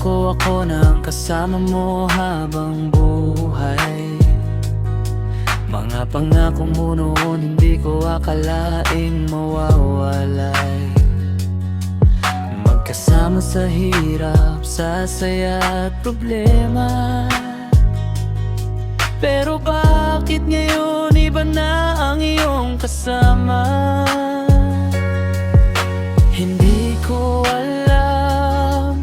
Nangako ako ng kasama mo habang buhay. Mga pangako mo noon hindi ko akalaing mawawalay. Magkasama sa hirap, sa saya at problema. Pero bakit ngayon iba na ang iyong kasama? Hindi ko alam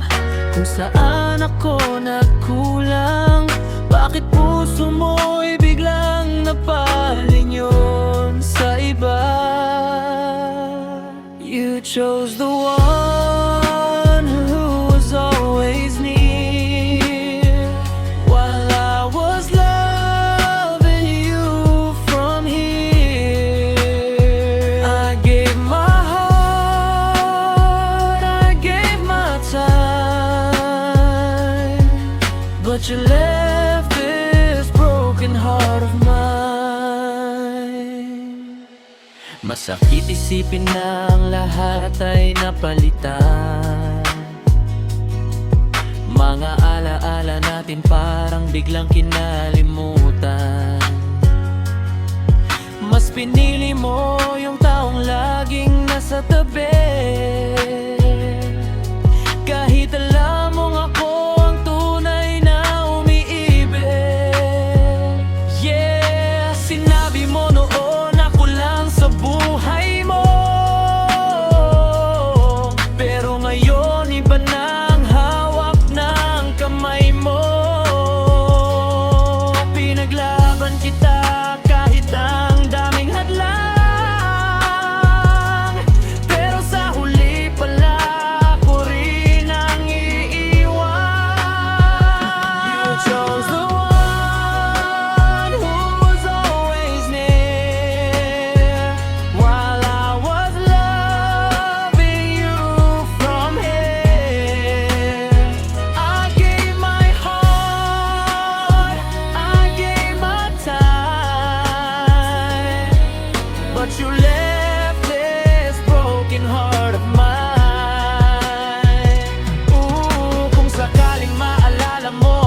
kung saan ako nagkulang. Bakit puso mo'y biglang napaling yun sa iba? You chose the one who was always near, while I was loving you from here. I gave my heart, I gave my time, but you left this broken heart of mine. Masakit isipin na ang lahat ay napalitan. Mga alaala natin parang biglang kinalimutan. Mas pinili mo yung taong laging nasa tabi, kahit alam mong ako ang tunay na umiibig. Yeah, sinabi mo noon ako lang sa buhay mo, pero ngayon iba na ang hawak ng kamay mo. Pinaglaban kita kahit ang daming hadlang, pero sa huli pala ako rin ang iiwan. You chose the one who was always near, while I was loving you from here. I gave my heart, I gave my time, but you left this broken heart of mine. Ooh, kung sakaling maalala mo